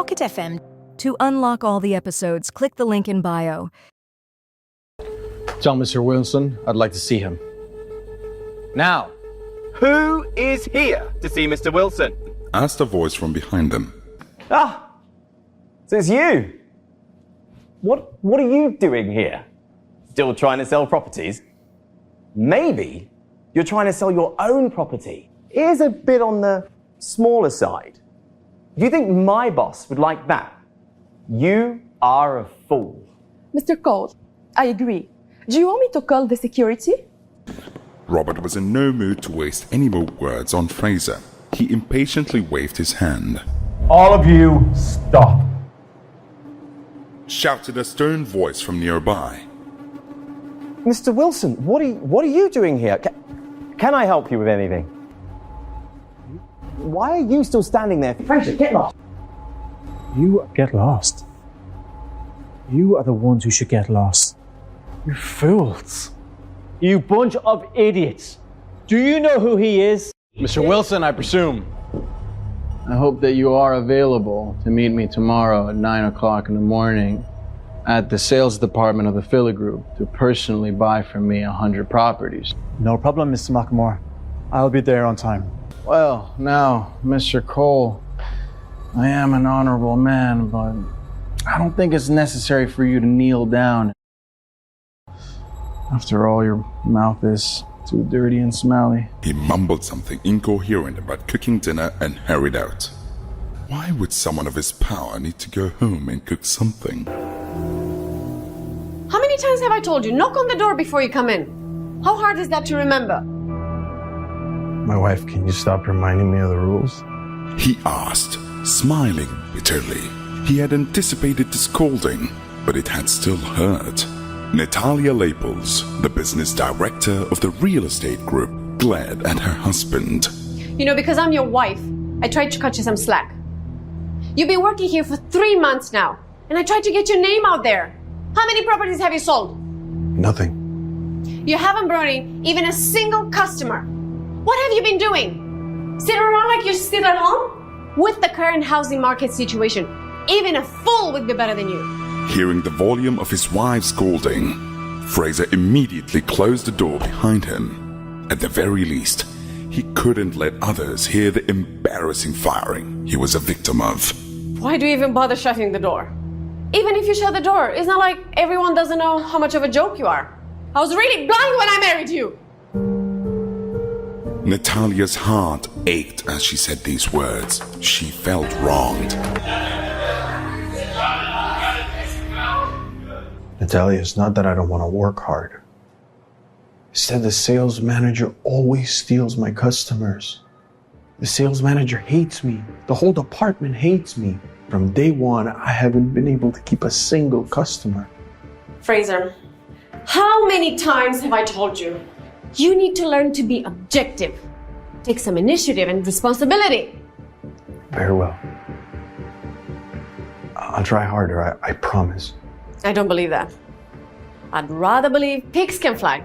Pocket FM. To unlock all the episodes, click the link in bio. Tell Mr. Wilson I'd like to see him. Now. Who is here to see Mr. Wilson? Asked a voice from behind them. Ah, so it's you. What are you doing here? Still trying to sell properties? Maybe you're trying to sell your own property. Here's a bit on the smaller side. Do you think my boss would like that? You are a fool. Mr. Cole, I agree. Do you want me to call the security? Robert was in no mood to waste any more words on Fraser. He impatiently waved his hand. All of you, stop. Shouted a stern voice from nearby. Mr. Wilson, what are you doing here? Can I help you with anything? Why are you still standing there? Fraser, get lost. You get lost. You are the ones who should get lost. You fools. You bunch of idiots. Do you know who he is? Mr. Wilson, I presume. I hope that you are available to meet me tomorrow at 9 o'clock in the morning at the sales department of the Philly Group to personally buy from me 100 properties. No problem, Mr. McMore. I'll be there on time. Well, now, Mr. Cole, I am an honorable man, but I don't think it's necessary for you to kneel down. After all, your mouth is too dirty and smelly. He mumbled something incoherent about cooking dinner and hurried out. Why would someone of his power need to go home and cook something? How many times have I told you, knock on the door before you come in? How hard is that to remember? My wife, can you stop reminding me of the rules? He asked, smiling bitterly. He had anticipated the scolding, but it had still hurt. Natalia Laples, the business director of the real estate group, glared at her husband. You know, because I'm your wife, I tried to cut you some slack. You've been working here for 3 months now, and I tried to get your name out there. How many properties have you sold? Nothing. You haven't brought in even a single customer. What have you been doing? Sitting around like you're still at home? With the current housing market situation, even a fool would be better than you. Hearing the volume of his wife's scolding, Fraser immediately closed the door behind him. At the very least, he couldn't let others hear the embarrassing firing he was a victim of. Why do you even bother shutting the door? Even if you shut the door, it's not like everyone doesn't know how much of a joke you are. I was really blind when I married you. Natalia's heart ached as she said these words. She felt wronged. Natalia, it's not that I don't want to work hard. It's that the sales manager always steals my customers. The sales manager hates me. The whole department hates me. From day one, I haven't been able to keep a single customer. Fraser, how many times have I told you? You need to learn to be objective. Take some initiative and responsibility. Very well. I'll try harder, I promise. I don't believe that. I'd rather believe pigs can fly.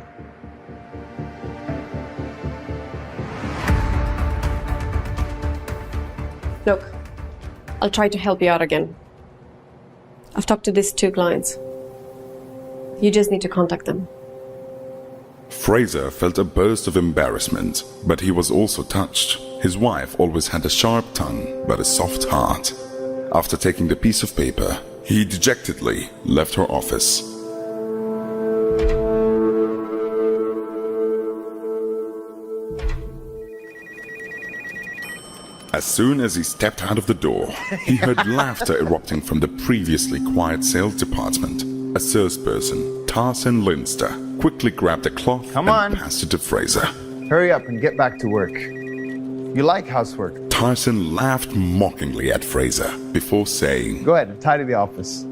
Look, I'll try to help you out again. I've talked to these 2 clients. You just need to contact them. Fraser felt a burst of embarrassment, but he was also touched. His wife always had a sharp tongue, but a soft heart. After taking the piece of paper, he dejectedly left her office. As soon as he stepped out of the door, he heard laughter erupting from the previously quiet sales department. A salesperson, Tarzan Linster, quickly grabbed a cloth and passed it to Fraser. Hurry up and get back to work. You like housework. Tarzan laughed mockingly at Fraser before saying, Go ahead and tidy the office.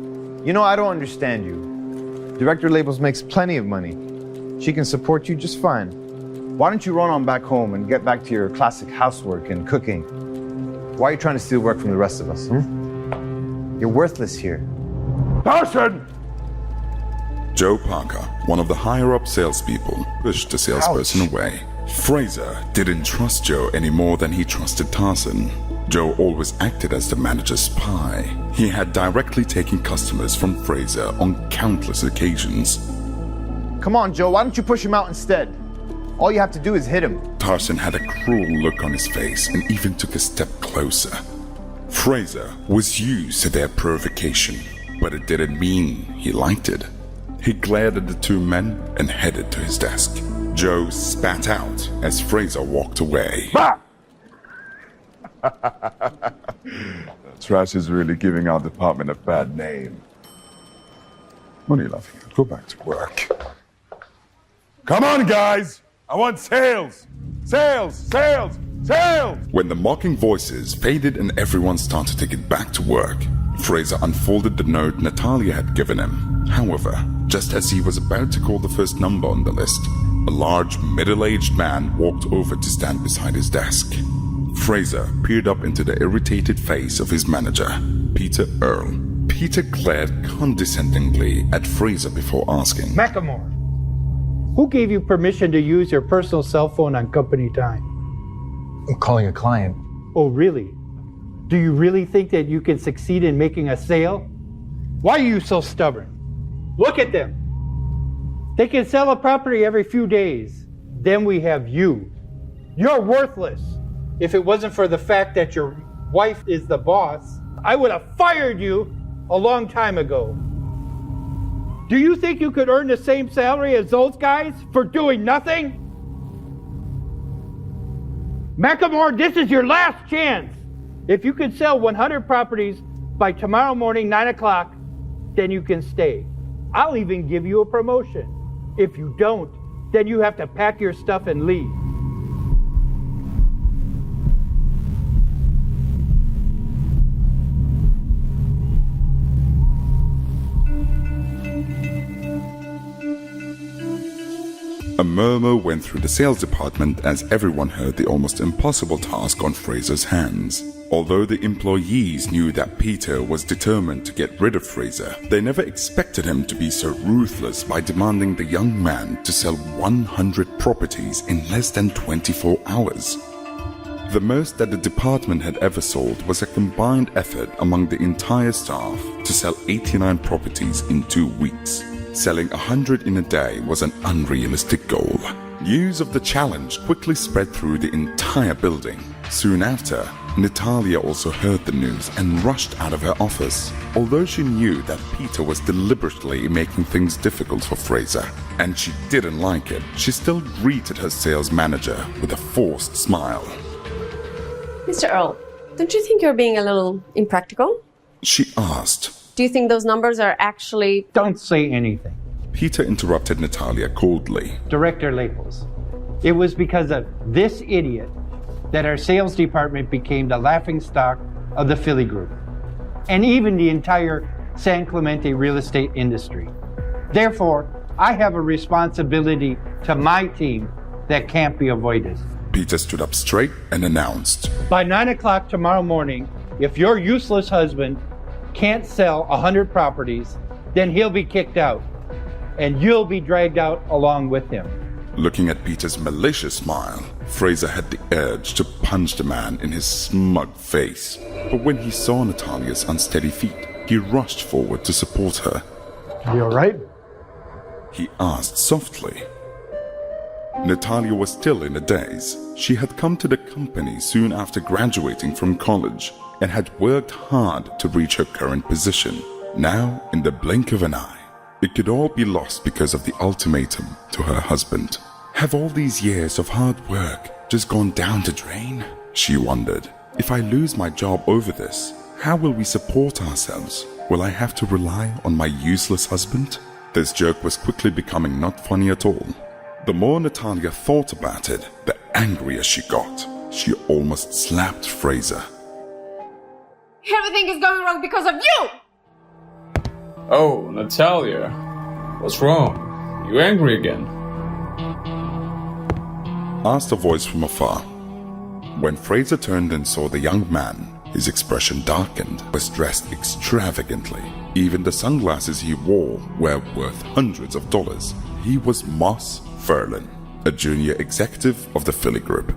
You know, I don't understand you. Director Labels makes plenty of money. She can support you just fine. Why don't you run on back home and get back to your classic housework and cooking? Why are you trying to steal work from the rest of us? You're worthless here. Tarzan! Joe Parker, one of the higher-up salespeople, pushed the salesperson away. Fraser didn't trust Joe any more than he trusted Tarzan. Joe always acted as the manager's spy. He had directly taken customers from Fraser on countless occasions. Come on, Joe, why don't you push him out instead? All you have to do is hit him. Tarzan had a cruel look on his face and even took a step closer. Fraser was used to their provocation, but it didn't mean he liked it. He glared at the two men and headed to his desk. Joe spat out as Fraser walked away. Trash is really giving our department a bad name. What are you laughing at? Go back to work. Come on, guys! I want sales! Sales! Sales! Sales! When the mocking voices faded and everyone started to get back to work, Fraser unfolded the note Natalia had given him. However, just as he was about to call the first number on the list, a large, middle-aged man walked over to stand beside his desk. Fraser peered up into the irritated face of his manager, Peter Earle. Peter glared condescendingly at Fraser before asking, Macklemore, who gave you permission to use your personal cell phone on company time? I'm calling a client. Oh, really? Do you really think that you can succeed in making a sale? Why are you so stubborn? Look at them. They can sell a property every few days. Then we have you. You're worthless. If it wasn't for the fact that your wife is the boss, I would have fired you a long time ago. Do you think you could earn the same salary as those guys for doing nothing? Macklemore, this is your last chance. If you can sell 100 properties by tomorrow morning, 9 o'clock, then you can stay. I'll even give you a promotion. If you don't, then you have to pack your stuff and leave. A murmur went through the sales department as everyone heard the almost impossible task on Fraser's hands. Although the employees knew that Peter was determined to get rid of Fraser, they never expected him to be so ruthless by demanding the young man to sell 100 properties in less than 24 hours. The most that the department had ever sold was a combined effort among the entire staff to sell 89 properties in 2 weeks. Selling 100 in a day was an unrealistic goal. News of the challenge quickly spread through the entire building. Soon after, Natalia also heard the news and rushed out of her office. Although she knew that Peter was deliberately making things difficult for Fraser, and she didn't like it, she still greeted her sales manager with a forced smile. Mr. Earle, don't you think you're being a little impractical? She asked. Do you think those numbers are actually... Don't say anything. Peter interrupted Natalia coldly. Director Laples, it was because of this idiot that our sales department became the laughingstock of the Philly Group, and even the entire San Clemente real estate industry. Therefore, I have a responsibility to my team that can't be avoided. Peter stood up straight and announced, By 9 o'clock tomorrow morning, if your useless husband can't sell 100 properties, then he'll be kicked out, and you'll be dragged out along with him. Looking at Peter's malicious smile, Fraser had the urge to punch the man in his smug face. But when he saw Natalia's unsteady feet, he rushed forward to support her. You all right? He asked softly. Natalia was still in a daze. She had come to the company soon after graduating from college and had worked hard to reach her current position. Now, in the blink of an eye, it could all be lost because of the ultimatum to her husband. Have all these years of hard work just gone down the drain? She wondered. If I lose my job over this, how will we support ourselves? Will I have to rely on my useless husband? This joke was quickly becoming not funny at all. The more Natalia thought about it, the angrier she got. She almost slapped Fraser. Everything is going wrong because of you! Oh, Natalia. What's wrong? You angry again? Asked a voice from afar. When Fraser turned and saw the young man, his expression darkened. He was dressed extravagantly. Even the sunglasses he wore were worth hundreds of dollars. He was Moss Ferlin, a junior executive of the Philly Group.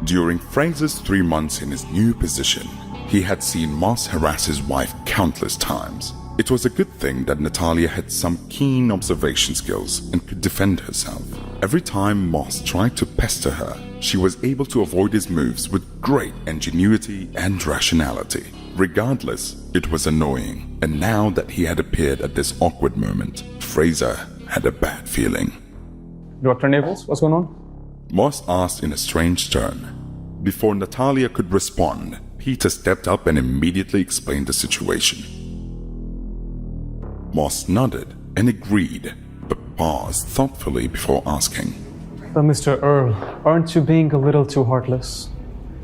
During Fraser's 3 months in his new position, he had seen Moss harass his wife countless times. It was a good thing that Natalia had some keen observation skills and could defend herself. Every time Moss tried to pester her, she was able to avoid his moves with great ingenuity and rationality. Regardless, it was annoying, and now that he had appeared at this awkward moment, Fraser had a bad feeling. Dr. Naples, what's going on? Moss asked in a strange tone. Before Natalia could respond, Peter stepped up and immediately explained the situation. Moss nodded and agreed, but paused thoughtfully before asking. But Mr. Earl, aren't you being a little too heartless?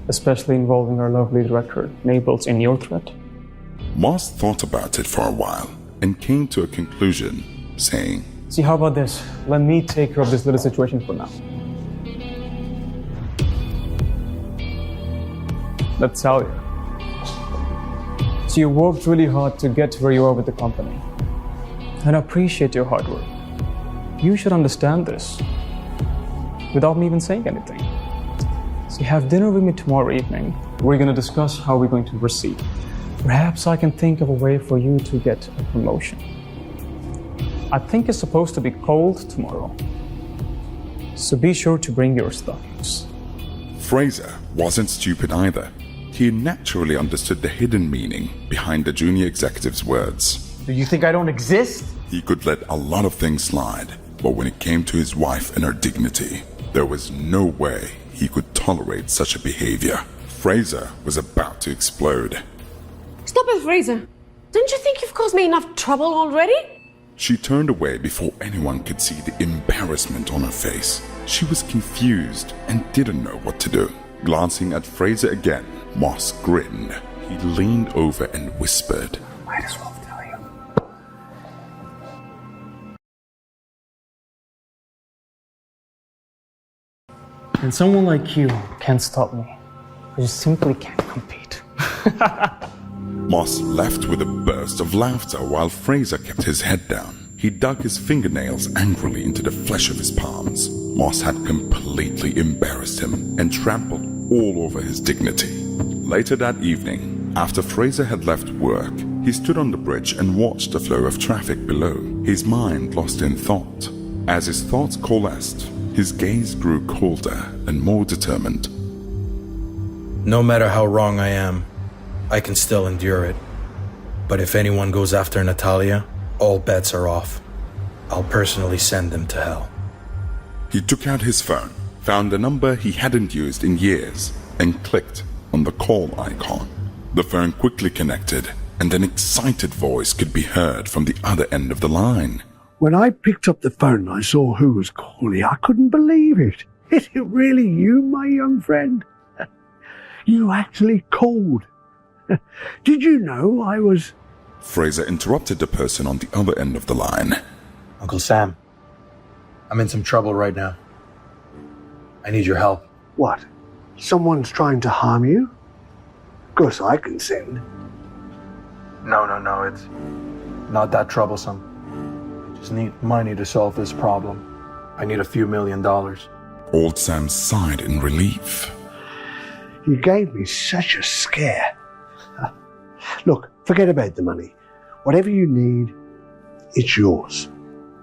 Especially involving our lovely director, Naples, in your threat? Moss thought about it for a while and came to a conclusion, saying, See, how about this? Let me take care of this little situation for now. Let's tell you. So you worked really hard to get where you are with the company. And I appreciate your hard work. You should understand this without me even saying anything. So you have dinner with me tomorrow evening. We're going to discuss how we're going to proceed. Perhaps I can think of a way for you to get a promotion. I think it's supposed to be cold tomorrow. So be sure to bring your stuffings. Fraser wasn't stupid either. He naturally understood the hidden meaning behind the junior executive's words. Do you think I don't exist? He could let a lot of things slide, but when it came to his wife and her dignity, there was no way he could tolerate such a behavior. Fraser was about to explode. Stop it, Fraser. Don't you think you've caused me enough trouble already? She turned away before anyone could see the embarrassment on her face. She was confused and didn't know what to do. Glancing at Fraser again, Moss grinned. He leaned over and whispered, Might as well tell you. And someone like you can't stop me. I just simply can't compete. Moss left with a burst of laughter while Fraser kept his head down. He dug his fingernails angrily into the flesh of his palms. Moss had completely embarrassed him and trampled all over his dignity. Later that evening, after Fraser had left work, he stood on the bridge and watched the flow of traffic below, his mind lost in thought. As his thoughts coalesced, his gaze grew colder and more determined. No matter how wrong I am, I can still endure it. But if anyone goes after Natalia, all bets are off. I'll personally send them to hell. He took out his phone, found a number he hadn't used in years, and clicked on the call icon. The phone quickly connected, and an excited voice could be heard from the other end of the line. When I picked up the phone and I saw who was calling, I couldn't believe it. Is it really you, my young friend? You actually called. Did you know I was... Fraser interrupted the person on the other end of the line. Uncle Sam, I'm in some trouble right now. I need your help. What? Someone's trying to harm you? Of course I can send. No, it's not that troublesome. I just need money to solve this problem. I need a few $1 million. Old Sam sighed in relief. You gave me such a scare. Look, forget about the money. Whatever you need, it's yours.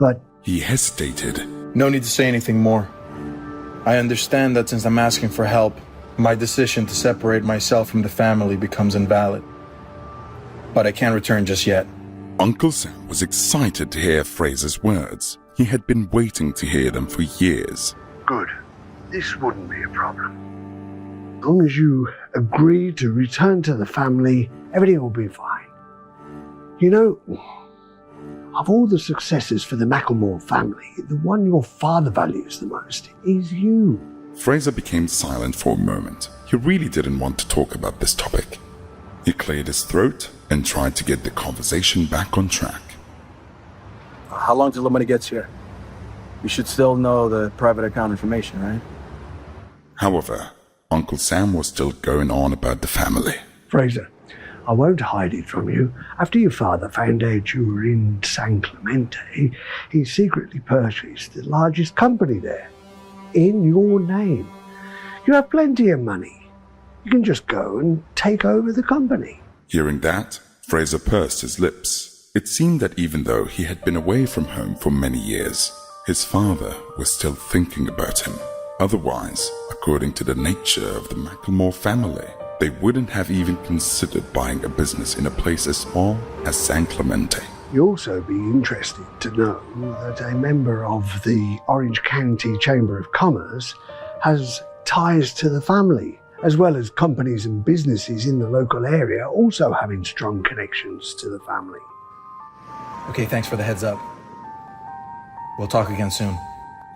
But... He hesitated. No need to say anything more. I understand that since I'm asking for help, my decision to separate myself from the family becomes invalid. But I can't return just yet. Uncle Sam was excited to hear Fraser's words. He had been waiting to hear them for years. Good. This wouldn't be a problem. As long as you agree to return to the family, everything will be fine. You know, of all the successes for the Macklemore family, the one your father values the most is you. Fraser became silent for a moment. He really didn't want to talk about this topic. He cleared his throat and tried to get the conversation back on track. How long till the money gets here? You should still know the private account information, right? However, Uncle Sam was still going on about the family. Fraser, I won't hide it from you. After your father found out you were in San Clemente, he secretly purchased the largest company there, in your name. You have plenty of money. You can just go and take over the company. Hearing that, Fraser pursed his lips. It seemed that even though he had been away from home for many years, his father was still thinking about him. Otherwise, according to the nature of the Macklemore family, they wouldn't have even considered buying a business in a place as small as San Clemente. You'll also be interested to know that a member of the Orange County Chamber of Commerce has ties to the family, as well as companies and businesses in the local area also having strong connections to the family. Okay, thanks for the heads up. We'll talk again soon.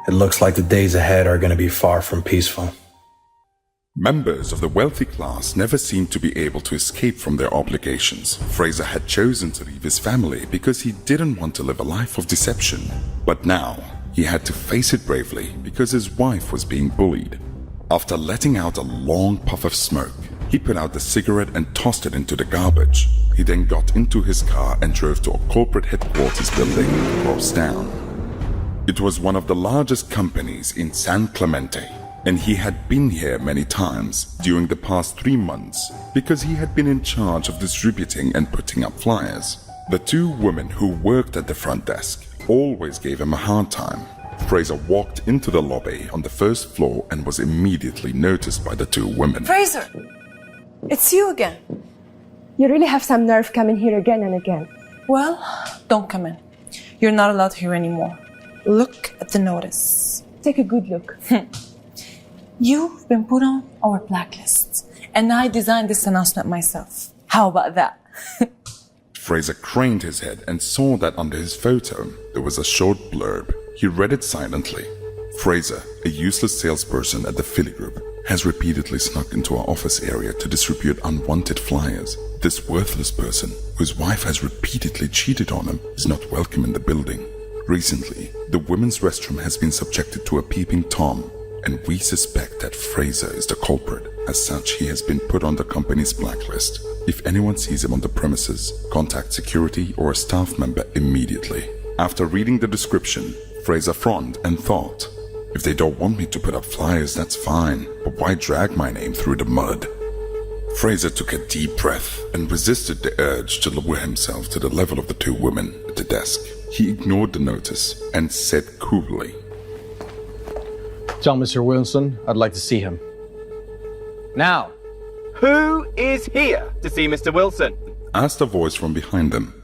It looks like the days ahead are going to be far from peaceful. Members of the wealthy class never seemed to be able to escape from their obligations. Fraser had chosen to leave his family because he didn't want to live a life of deception. But now, he had to face it bravely because his wife was being bullied. After letting out a long puff of smoke, he put out the cigarette and tossed it into the garbage. He then got into his car and drove to a corporate headquarters building across town. It was one of the largest companies in San Clemente, and he had been here many times during the past 3 months because he had been in charge of distributing and putting up flyers. The two women who worked at the front desk always gave him a hard time. Fraser walked into the lobby on the first floor and was immediately noticed by the two women. Fraser! It's you again. You really have some nerve coming here again and again. Well, don't come in. You're not allowed here anymore. Look at the notice. Take a good look. You've been put on our blacklist, and I designed this announcement myself. How about that? Fraser craned his head and saw that under his photo there was a short blurb. He read it silently. Fraser, a useless salesperson at the Philly Group, has repeatedly snuck into our office area to distribute unwanted flyers. This worthless person, whose wife has repeatedly cheated on him, is not welcome in the building. Recently, the women's restroom has been subjected to a peeping Tom, and we suspect that Fraser is the culprit. As such, he has been put on the company's blacklist. If anyone sees him on the premises, contact security or a staff member immediately. After reading the description, Fraser frowned and thought, if they don't want me to put up flyers, that's fine, but why drag my name through the mud? Fraser took a deep breath and resisted the urge to lower himself to the level of the two women at the desk. He ignored the notice and said coolly, Tell Mr. Wilson I'd like to see him. Now, who is here to see Mr. Wilson? Asked a voice from behind them.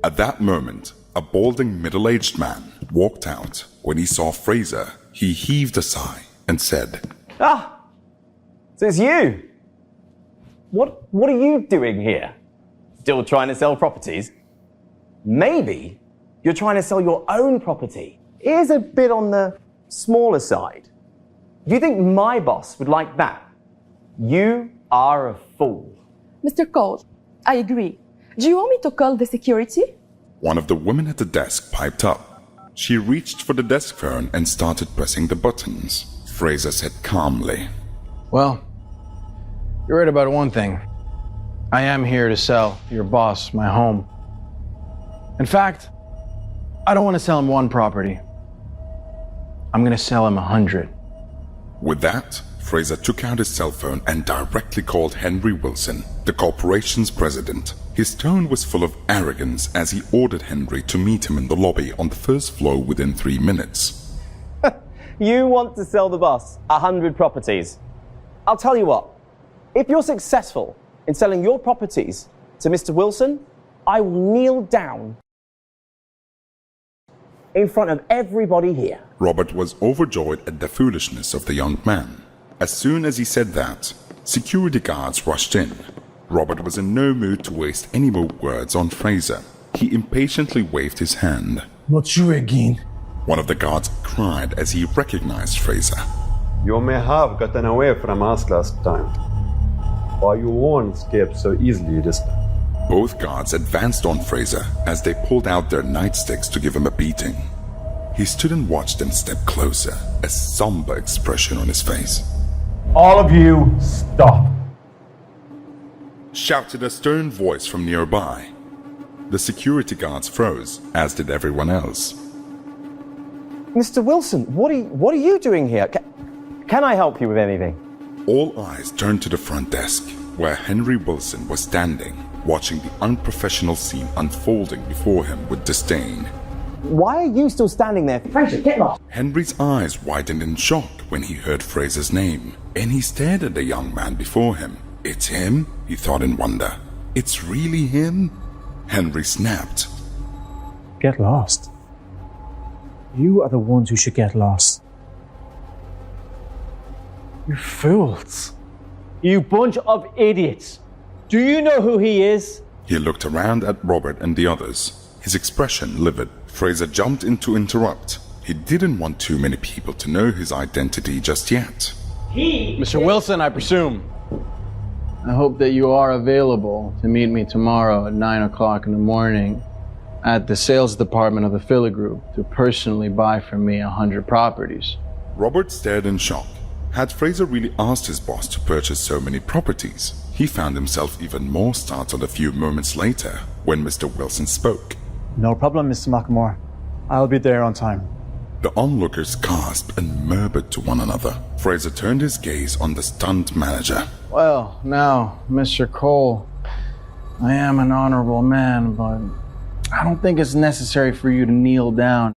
At that moment, a balding middle-aged man walked out. When he saw Fraser, he heaved a sigh and said, Ah, so it's you. What are you doing here? Still trying to sell properties? Maybe you're trying to sell your own property. Here's a bit on the smaller side. Do you think my boss would like that? You are a fool. Mr. Cole, I agree. Do you want me to call the security? One of the women at the desk piped up. She reached for the desk phone and started pressing the buttons. Fraser said calmly, Well, you're right about one thing. I am here to sell your boss my home. In fact, I don't want to sell him one property. I'm going to sell him 100. With that, Fraser took out his cell phone and directly called Henry Wilson, the corporation's president. His tone was full of arrogance as he ordered Henry to meet him in the lobby on the first floor within 3 minutes. You want to sell the boss 100 properties. I'll tell you what, if you're successful in selling your properties to Mr. Wilson, I will kneel down in front of everybody here. Robert was overjoyed at the foolishness of the young man. As soon as he said that, security guards rushed in. Robert was in no mood to waste any more words on Fraser. He impatiently waved his hand. Not you again. One of the guards cried as he recognized Fraser. You may have gotten away from us last time, but you won't escape so easily this time. Both guards advanced on Fraser as they pulled out their nightsticks to give him a beating. He stood and watched them step closer, a somber expression on his face. All of you, stop! Shouted a stern voice from nearby. The security guards froze, as did everyone else. Mr. Wilson, what are you doing here? Can I help you with anything? All eyes turned to the front desk, where Henry Wilson was standing, watching the unprofessional scene unfolding before him with disdain. Why are you still standing there? Fraser, get lost! Henry's eyes widened in shock when he heard Fraser's name, and he stared at the young man before him. It's him? He thought in wonder. It's really him? Henry snapped. Get lost. You are the ones who should get lost. You fools. You bunch of idiots. Do you know who he is? He looked around at Robert and the others, his expression livid. Fraser jumped in to interrupt. He didn't want too many people to know his identity just yet. Mr. Wilson, I presume. I hope that you are available to meet me tomorrow at 9 o'clock in the morning at the sales department of the Philly Group to personally buy from me 100 properties. Robert stared in shock. Had Fraser really asked his boss to purchase so many properties? He found himself even more startled a few moments later when Mr. Wilson spoke. No problem, Mr. McMore. I'll be there on time. The onlookers gasped and murmured to one another. Fraser turned his gaze on the stunned manager. Well, now, Mr. Cole, I am an honorable man, but I don't think it's necessary for you to kneel down.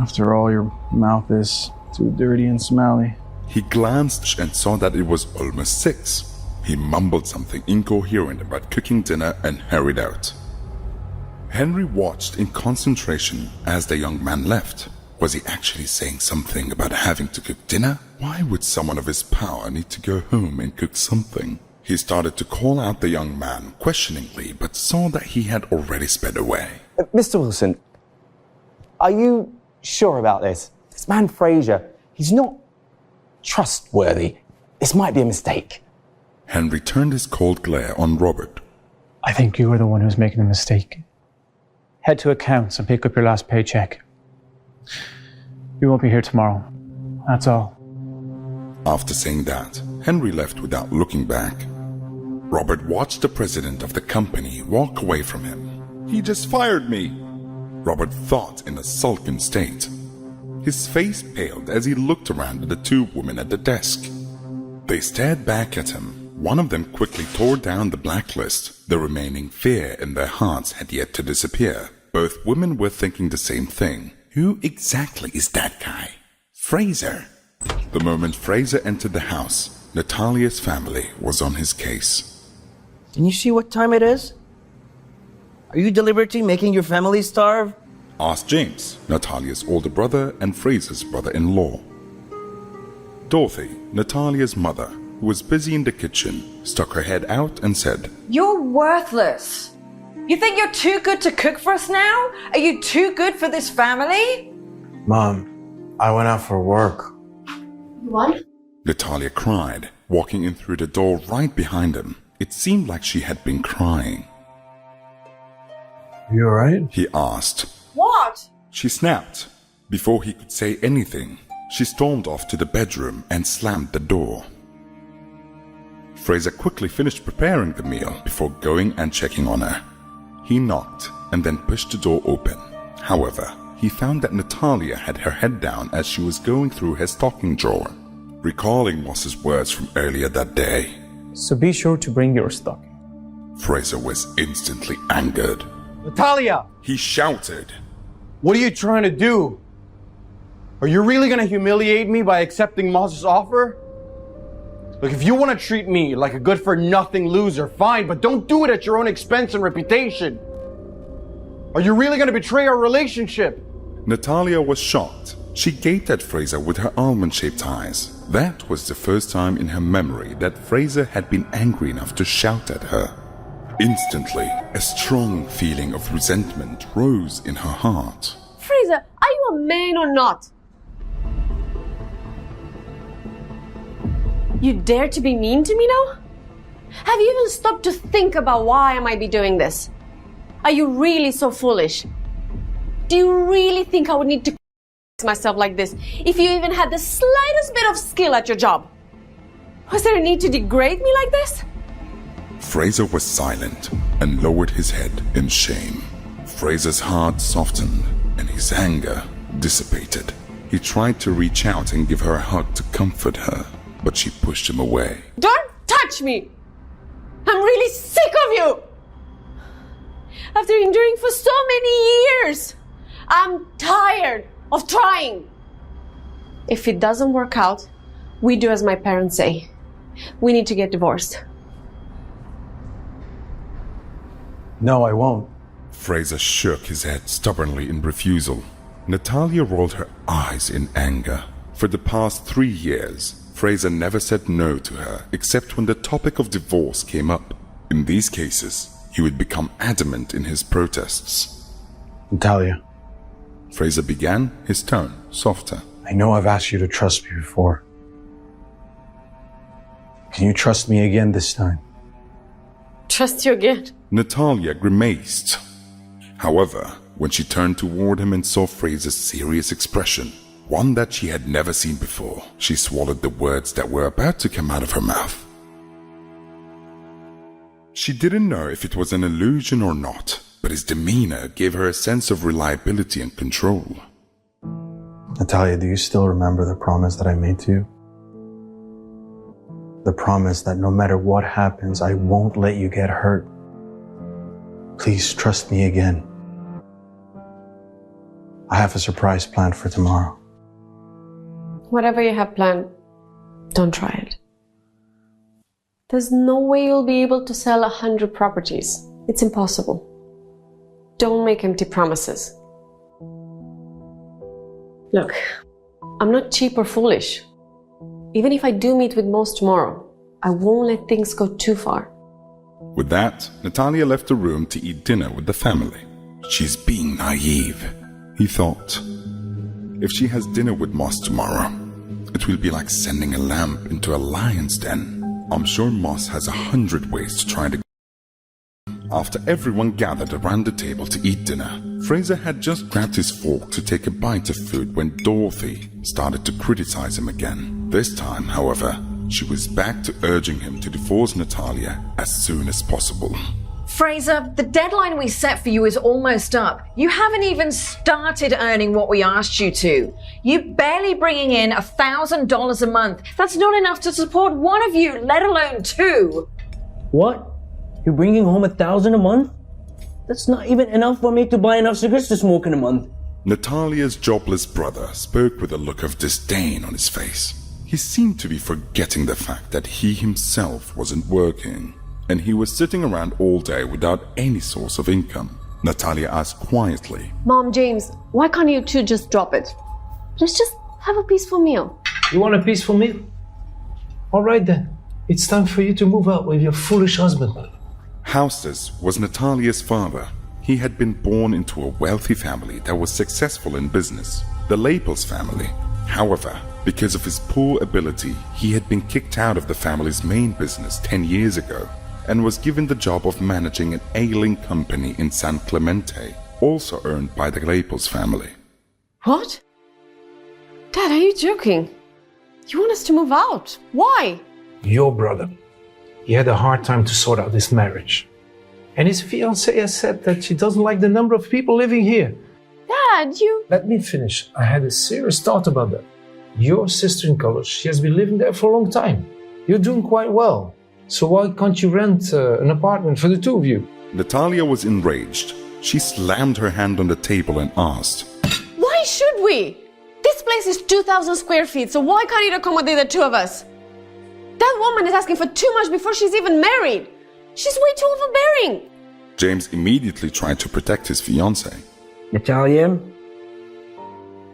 After all, your mouth is too dirty and smelly. He glanced and saw that it was almost 6. He mumbled something incoherent about cooking dinner and hurried out. Henry watched in concentration as the young man left. Was he actually saying something about having to cook dinner? Why would someone of his power need to go home and cook something? He started to call out the young man questioningly, but saw that he had already sped away. Mr. Wilson, are you sure about this? This man Fraser, he's not trustworthy. This might be a mistake. Henry turned his cold glare on Robert. I think you are the one who's making the mistake. Head to accounts and pick up your last paycheck. You won't be here tomorrow. That's all. After saying that, Henry left without looking back. Robert watched the president of the company walk away from him. He just fired me, Robert thought in a sullen state. His face paled as he looked around at the 2 women at the desk. They stared back at him. One of them quickly tore down the blacklist. The remaining fear in their hearts had yet to disappear. Both women were thinking the same thing. Who exactly is that guy? Fraser. The moment Fraser entered the house, Natalia's family was on his case. Can you see what time it is? Are you deliberately making your family starve? Asked James, Natalia's older brother and Fraser's brother-in-law. Dorothy, Natalia's mother, who was busy in the kitchen, stuck her head out and said, You're worthless. You think you're too good to cook for us now? Are you too good for this family? Mom, I went out for work. What? Natalia cried, walking in through the door right behind him. It seemed like she had been crying. You alright? He asked. What? She snapped. Before he could say anything, she stormed off to the bedroom and slammed the door. Fraser quickly finished preparing the meal before going and checking on her. He knocked and then pushed the door open. However, he found that Natalia had her head down as she was going through her stocking drawer, recalling Moss's words from earlier that day. So be sure to bring your stock. Fraser was instantly angered. Natalia! He shouted. What are you trying to do? Are you really going to humiliate me by accepting Moss's offer? Look, if you want to treat me like a good-for-nothing loser, fine, but don't do it at your own expense and reputation. Are you really going to betray our relationship? Natalia was shocked. She gaped at Fraser with her almond-shaped eyes. That was the first time in her memory that Fraser had been angry enough to shout at her. Instantly, a strong feeling of resentment rose in her heart. Fraser, are you a man or not? You dare to be mean to me now? Have you even stopped to think about why I might be doing this? Are you really so foolish? Do you really think I would need to myself like this if you even had the slightest bit of skill at your job? Was there a need to degrade me like this? Fraser was silent and lowered his head in shame. Fraser's heart softened and his anger dissipated. He tried to reach out and give her a hug to comfort her, but she pushed him away. Don't touch me! I'm really sick of you! After enduring for so many years, I'm tired of trying. If it doesn't work out, we do as my parents say. We need to get divorced. No, I won't. Fraser shook his head stubbornly in refusal. Natalia rolled her eyes in anger. For the past 3 years, Fraser never said no to her except when the topic of divorce came up. In these cases, he would become adamant in his protests. Natalia. Fraser began, his tone softer. I know I've asked you to trust me before. Can you trust me again this time? Trust you again? Natalia grimaced. However, when she turned toward him and saw Fraser's serious expression, one that she had never seen before, she swallowed the words that were about to come out of her mouth. She didn't know if it was an illusion or not, but his demeanor gave her a sense of reliability and control. Natalia, do you still remember the promise that I made to you? The promise that no matter what happens, I won't let you get hurt. Please trust me again. I have a surprise planned for tomorrow. Whatever you have planned, don't try it. There's no way you'll be able to sell 100 properties. It's impossible. Don't make empty promises. Look, I'm not cheap or foolish. Even if I do meet with Moss tomorrow, I won't let things go too far. With that, Natalia left the room to eat dinner with the family. She's being naive, he thought. If she has dinner with Moss tomorrow, it will be like sending a lamb into a lion's den. I'm sure Moss has 100 ways to try to... After everyone gathered around the table to eat dinner, Fraser had just grabbed his fork to take a bite of food when Dorothy started to criticize him again. This time, however, she was back to urging him to divorce Natalia as soon as possible. Fraser, the deadline we set for you is almost up. You haven't even started earning what we asked you to. You're barely bringing in $1,000 a month. That's not enough to support one of you, let alone two. What? You're bringing home $1,000 a month? That's not even enough for me to buy enough cigarettes to smoke in a month. Natalia's jobless brother spoke with a look of disdain on his face. He seemed to be forgetting the fact that he himself wasn't working, and he was sitting around all day without any source of income. Natalia asked quietly, Mom, James, why can't you two just drop it? Let's just have a peaceful meal. You want a peaceful meal? All right then. It's time for you to move out with your foolish husband. Haustus was Natalia's father. He had been born into a wealthy family that was successful in business, the Lapels family. However, because of his poor ability, he had been kicked out of the family's main business 10 years ago and was given the job of managing an ailing company in San Clemente, also owned by the Lapels family. What? Dad, are you joking? You want us to move out? Why? Your brother. He had a hard time to sort out this marriage. And his fiancée has said that she doesn't like the number of people living here. Dad, you... Let me finish. I had a serious thought about that. Your sister in college, she has been living there for a long time. You're doing quite well. So why can't you rent an apartment for the two of you? Natalia was enraged. She slammed her hand on the table and asked, Why should we? This place is 2,000 square feet, so why can't it accommodate the two of us? That woman is asking for too much before she's even married. She's way too overbearing. James immediately tried to protect his fiancée. Natalia,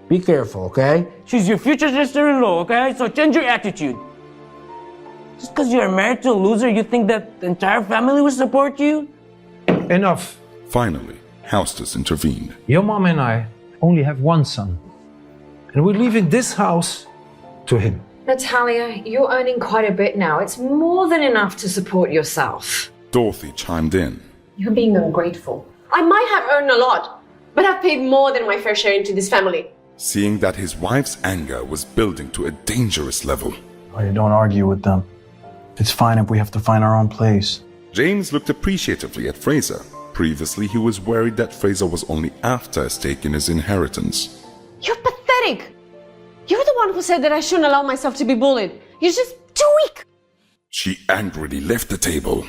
be careful, okay? She's your future sister-in-law, okay? So change your attitude. Just because you're married to a loser, you think that the entire family will support you? Enough. Finally, Haustus intervened. Your mom and I only have one son. And we're leaving this house to him. Natalia, you're earning quite a bit now. It's more than enough to support yourself. Dorothy chimed in. You're being ungrateful. I might have earned a lot, but I've paid more than my fair share into this family. Seeing that his wife's anger was building to a dangerous level. Oh, you don't argue with them. It's fine if we have to find our own place. James looked appreciatively at Fraser. Previously, he was worried that Fraser was only after a stake in his inheritance. You're pathetic. You're the one who said that I shouldn't allow myself to be bullied. You're just too weak. She angrily left the table.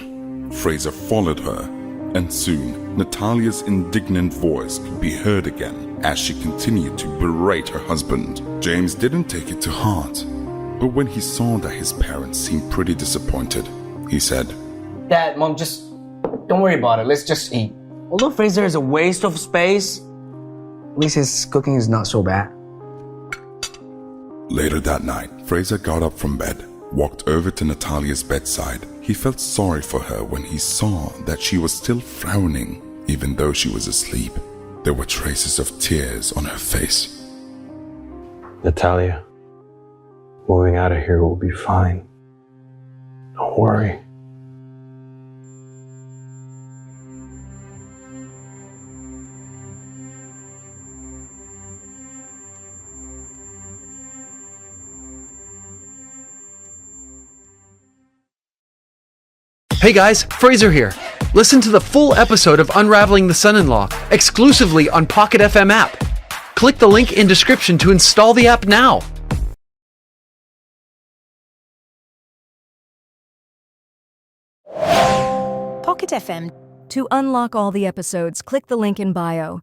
Fraser followed her, and soon Natalia's indignant voice could be heard again as she continued to berate her husband. James didn't take it to heart, but when he saw that his parents seemed pretty disappointed, he said, Dad, Mom, just don't worry about it. Let's just eat. Although Fraser is a waste of space, at least his cooking is not so bad. Later that night, Fraser got up from bed, walked over to Natalia's bedside. He felt sorry for her when he saw that she was still frowning, even though she was asleep. There were traces of tears on her face. Natalia, moving out of here will be fine. Don't worry. Hey guys, Fraser here. Listen to the full episode of Unraveling the Son-in-Law exclusively on Pocket FM app. Click the link in description to install the app now. Pocket FM. To unlock all the episodes, click the link in bio.